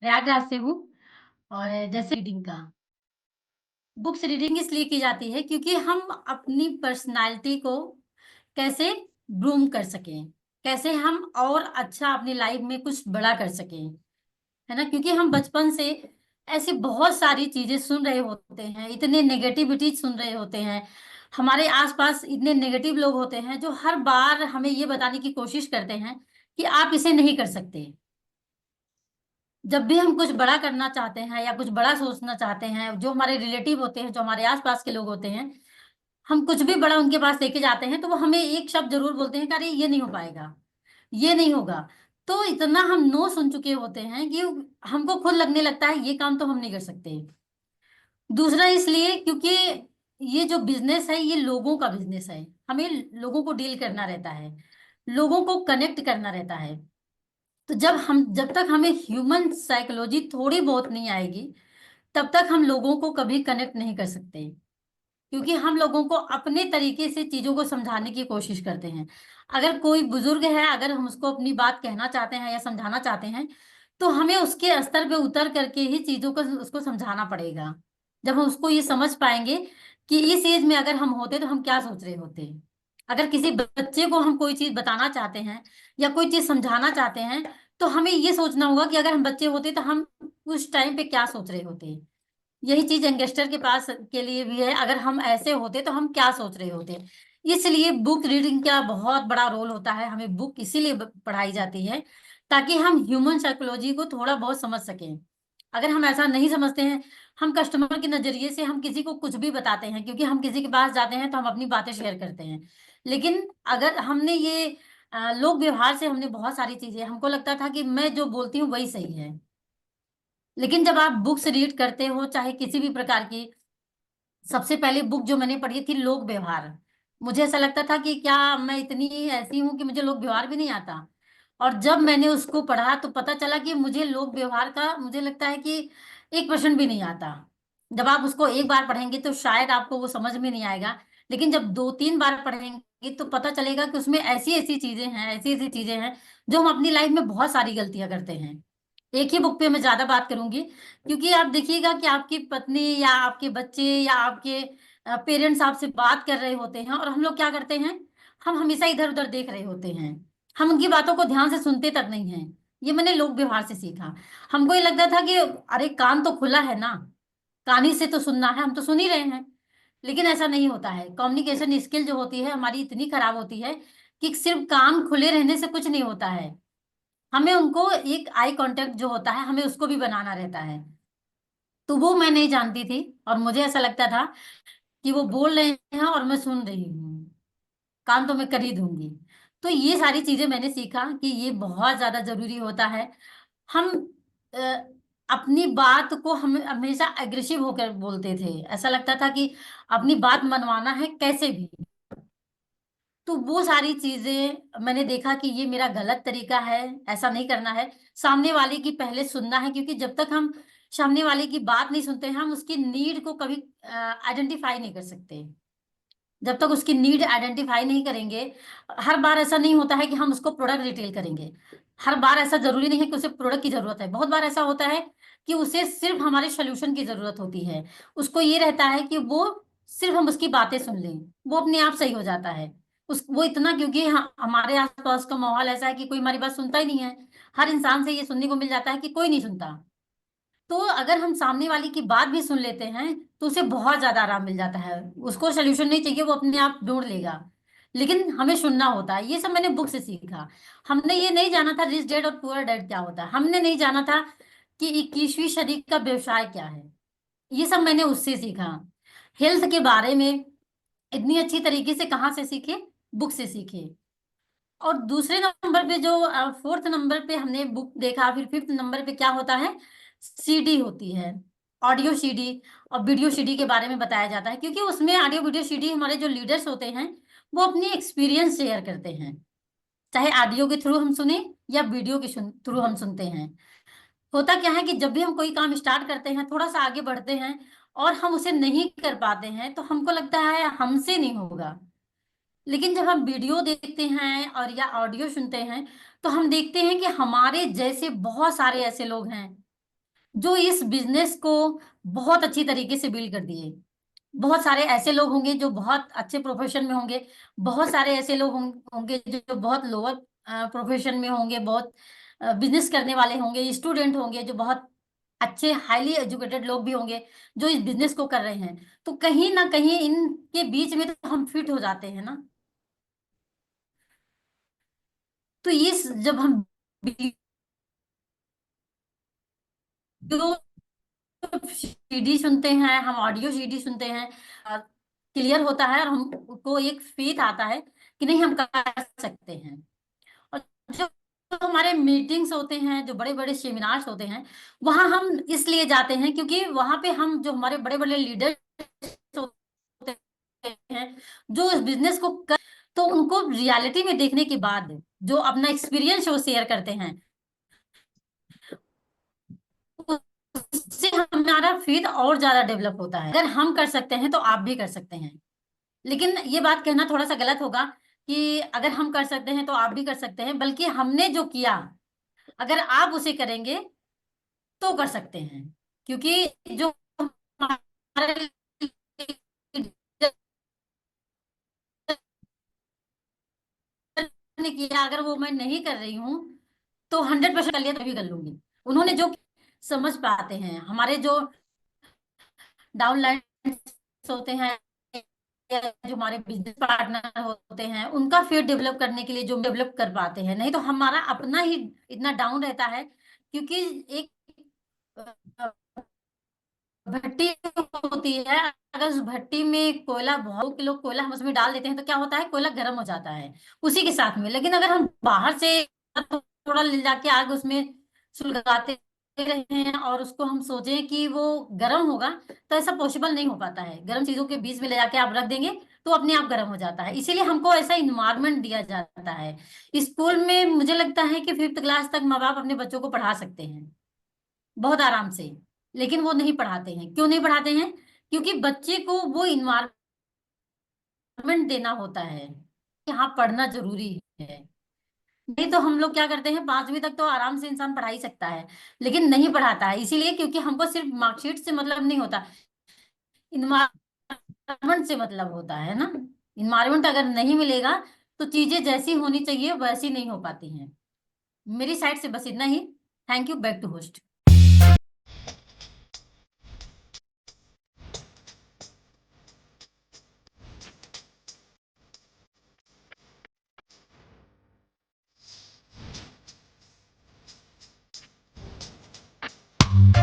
प्रयागराज से हूँ। और जैसे रीडिंग का बुक्स रीडिंग इसलिए की जाती है क्योंकि हम अपनी पर्सनालिटी को कैसे ग्रूम कर सकें, कैसे हम और अच्छा अपनी लाइफ में कुछ बड़ा कर सकें, है ना? क्योंकि हम बचपन से ऐसी बहुत सारी चीजें सुन रहे होते हैं, इतने नेगेटिविटी सुन रहे होते हैं, हमारे आसपास इतने नेगेटिव लोग होते हैं जो हर बार हमें ये बताने की कोशिश करते हैं कि आप इसे नहीं कर सकते। जब भी हम कुछ बड़ा करना चाहते हैं या कुछ बड़ा सोचना चाहते हैं, जो हमारे रिलेटिव होते हैं, जो हमारे आसपास के लोग होते हैं, हम कुछ भी बड़ा उनके पास लेके जाते हैं तो वो हमें एक शब्द जरूर बोलते हैं कि अरे ये नहीं हो पाएगा, ये नहीं होगा। तो इतना हम नो सुन चुके होते हैं कि हमको खुद लगने लगता है ये काम तो हम नहीं कर सकते। दूसरा इसलिए क्योंकि ये जो बिजनेस है ये लोगों का बिजनेस है, हमें लोगों को डील करना रहता है, लोगों को कनेक्ट करना रहता है। तो जब तक हमें ह्यूमन साइकोलॉजी थोड़ी बहुत नहीं आएगी, तब तक हम लोगों को कभी कनेक्ट नहीं कर सकते। क्योंकि हम लोगों को अपने तरीके से चीजों को समझाने की कोशिश करते हैं। अगर कोई बुजुर्ग है, अगर हम उसको अपनी बात कहना चाहते हैं या समझाना चाहते हैं, तो हमें उसके स्तर पे उतर करके ही चीजों को उसको समझाना पड़ेगा। जब हम उसको ये समझ पाएंगे कि इस एज में अगर हम होते तो हम क्या सोच रहे होते। अगर किसी बच्चे को हम कोई चीज बताना चाहते हैं या कोई चीज समझाना चाहते हैं, तो हमें ये सोचना होगा कि अगर हम बच्चे होते तो हम उस टाइम पे क्या सोच रहे होते। यही चीज यंगस्टर के पास के लिए भी है, अगर हम ऐसे होते तो हम क्या सोच रहे होते। इसलिए बुक रीडिंग का बहुत बड़ा रोल होता है, हमें बुक इसीलिए पढ़ाई जाती है ताकि हम ह्यूमन साइकोलॉजी को थोड़ा बहुत समझ सकें। अगर हम ऐसा नहीं समझते हैं, हम कस्टमर के नजरिए से हम किसी को कुछ भी बताते हैं, क्योंकि हम किसी के पास जाते हैं तो हम अपनी बातें शेयर करते हैं। लेकिन अगर हमने ये लोक व्यवहार से हमने बहुत सारी चीजें, हमको लगता था कि मैं जो बोलती हूँ वही सही है। लेकिन जब आप बुक्स रीड करते हो चाहे किसी भी प्रकार की, सबसे पहली बुक जो मैंने पढ़ी थी लोक व्यवहार। मुझे ऐसा लगता था कि क्या मैं इतनी ऐसी हूं कि मुझे लोक व्यवहार भी नहीं आता। और जब मैंने उसको पढ़ा तो पता चला कि मुझे लोक व्यवहार का मुझे लगता है कि 1% भी नहीं आता। जब आप उसको एक बार पढ़ेंगे तो शायद आपको वो समझ में नहीं आएगा, लेकिन जब 2-3 बार पढ़ेंगे तो पता चलेगा कि उसमें ऐसी ऐसी चीजें हैं, ऐसी ऐसी चीजें हैं जो हम अपनी लाइफ में बहुत सारी गलतियां करते हैं। एक ही बुक पे मैं ज्यादा बात करूंगी, क्योंकि आप देखिएगा कि आपकी पत्नी या आपके बच्चे या आपके पेरेंट्स आपसे बात कर रहे होते हैं और हम लोग क्या करते हैं, हम हमेशा इधर उधर देख रहे होते हैं, हम उनकी बातों को ध्यान से सुनते तक नहीं हैं। ये मैंने लोक व्यवहार से सीखा। हमको ये लगता था कि अरे कान तो खुला है ना, कान ही से तो सुनना है, हम तो सुन ही रहे हैं। लेकिन ऐसा नहीं होता है, कम्युनिकेशन स्किल जो होती है हमारी इतनी खराब होती है कि सिर्फ कान खुले रहने से कुछ नहीं होता है। हमें उनको एक आई कांटेक्ट जो होता है हमें उसको भी बनाना रहता है। तो वो मैं नहीं जानती थी और मुझे ऐसा लगता था कि वो बोल रहे हैं और मैं सुन रही हूँ, काम तो मैं कर ही दूंगी। तो ये सारी चीजें मैंने सीखा कि ये बहुत ज्यादा जरूरी होता है। हम अ, अपनी बात को हम हमेशा एग्रेसिव होकर बोलते थे, ऐसा लगता था कि अपनी बात मनवाना है कैसे भी। तो वो सारी चीजें मैंने देखा कि ये मेरा गलत तरीका है, ऐसा नहीं करना है। सामने वाले की पहले सुनना है, क्योंकि जब तक हम सामने वाले की बात नहीं सुनते हैं हम उसकी नीड को कभी आइडेंटिफाई नहीं कर सकते। जब तक उसकी नीड आइडेंटिफाई नहीं करेंगे, हर बार ऐसा नहीं होता है कि हम उसको प्रोडक्ट रिटेल करेंगे। हर बार ऐसा जरूरी नहीं है कि उसे प्रोडक्ट की जरूरत है, बहुत बार ऐसा होता है कि उसे सिर्फ हमारे सोल्यूशन की जरूरत होती है। उसको ये रहता है कि वो सिर्फ हम उसकी बातें सुन लें, वो अपने आप सही हो जाता है। वो इतना, क्योंकि हमारे आसपास का माहौल ऐसा है कि कोई हमारी बात सुनता ही नहीं है। हर इंसान से ये सुनने को मिल जाता है कि कोई नहीं सुनता। तो अगर हम सामने वाले की बात भी सुन लेते हैं तो उसे बहुत ज्यादा आराम मिल जाता है, उसको सोल्यूशन नहीं चाहिए, वो अपने आप ढूंढ लेगा। लेकिन हमें सुनना होता है, ये सब मैंने बुक से सीखा। हमने ये नहीं जाना था रिच डैड और पुअर डैड क्या होता है, हमने नहीं जाना था कि 21वीं सदी का व्यवसाय क्या है। ये सब मैंने उससे सीखा। हेल्थ के बारे में इतनी अच्छी तरीके से कहाँ से सीखे, बुक से सीखे। और दूसरे नंबर पे जो फोर्थ नंबर पे हमने बुक देखा, फिर फिफ्थ नंबर पे क्या होता है, सीडी होती है, ऑडियो सीडी। और वीडियो सीडी के बारे में बताया जाता है, क्योंकि उसमें ऑडियो वीडियो सीडी हमारे जो लीडर्स होते हैं वो अपनी एक्सपीरियंस शेयर करते हैं। चाहे ऑडियो के थ्रू हम सुने या वीडियो के थ्रू हम सुनते हैं। होता क्या है कि जब भी हम कोई काम स्टार्ट करते हैं, थोड़ा सा आगे बढ़ते हैं और हम उसे नहीं कर पाते हैं तो हमको लगता है हमसे नहीं होगा। लेकिन जब हम वीडियो देखते हैं और या ऑडियो सुनते हैं तो हम देखते हैं कि हमारे जैसे बहुत सारे ऐसे लोग हैं जो इस बिजनेस को बहुत अच्छी तरीके से बिल्ड कर दिए। बहुत सारे ऐसे लोग होंगे जो बहुत अच्छे प्रोफेशन में होंगे, बहुत सारे ऐसे लोग होंगे जो बहुत लोअर प्रोफेशन में होंगे, बहुत बिजनेस करने वाले होंगे, स्टूडेंट होंगे जो बहुत अच्छे हाईली एजुकेटेड लोग भी होंगे जो इस बिजनेस को कर रहे हैं। तो कहीं ना कहीं इनके बीच में तो हम फिट हो जाते हैं ना। तो ये जब हम वीडियो सीडी सुनते हैं, हम ऑडियो सीडी सुनते हैं, क्लियर होता है और हमको एक फेथ आता है कि नहीं हम कर सकते हैं। और जो जो हमारे मीटिंग्स होते हैं, जो बड़े बड़े सेमिनार्स होते हैं, वहां हम इसलिए जाते हैं क्योंकि वहां पे हम जो हमारे बड़े बड़े लीडर्स होते हैं जो इस बिजनेस को कर, तो उनको रियलिटी में देखने के बाद जो अपना एक्सपीरियंस वो शेयर करते हैं, उससे हमारा फेथ और ज्यादा डेवलप होता है। अगर हम कर सकते हैं तो आप भी कर सकते हैं। लेकिन ये बात कहना थोड़ा सा गलत होगा कि अगर हम कर सकते हैं तो आप भी कर सकते हैं, बल्कि हमने जो किया अगर आप उसे करेंगे तो कर सकते हैं। क्योंकि जो हमारे ने किया अगर वो मैं नहीं कर रही हूँ तो 100% कर लिया तभी कर लूंगी। उन्होंने जो समझ पाते हैं हमारे जो डाउनलाइन होते हैं या जो हमारे बिजनेस पार्टनर होते हैं, उनका फेयर डेवलप करने के लिए जो डेवलप कर पाते हैं, नहीं तो हमारा अपना ही इतना डाउन रहता है। क्योंकि एक भट्टी होती है, अगर उस भट्टी में कोयला, बहुत किलो कोयला हम उसमें डाल देते हैं तो क्या होता है, कोयला गर्म हो जाता है उसी के साथ में। लेकिन अगर हम बाहर से थोड़ा ले जाके आग उसमें सुलगाते रहे हैं और उसको हम सोचें कि वो गर्म होगा, तो ऐसा पॉसिबल नहीं हो पाता है। गर्म चीजों के बीच में ले जाके आप रख देंगे तो अपने आप गर्म हो जाता है। इसीलिए हमको ऐसा इन्वायरमेंट दिया जाता है। स्कूल में मुझे लगता है कि 5th क्लास तक माँ बाप अपने बच्चों को पढ़ा सकते हैं बहुत आराम से। लेकिन वो नहीं पढ़ाते हैं। क्यों नहीं पढ़ाते हैं? क्योंकि बच्चे को वो इन्वायरमेंट देना होता है कि हाँ पढ़ना जरूरी है। नहीं तो हम लोग क्या करते हैं, 5वीं तक तो आराम से इंसान पढ़ा ही सकता है, लेकिन नहीं पढ़ाता है। इसीलिए क्योंकि हमको सिर्फ मार्कशीट से मतलब नहीं होता, इन्वायरमेंट से मतलब होता है ना। इन्वायरमेंट अगर नहीं मिलेगा तो चीजें जैसी होनी चाहिए वैसी नहीं हो पाती हैं। मेरी साइड से बस इतना ही। Thank you. Back to host.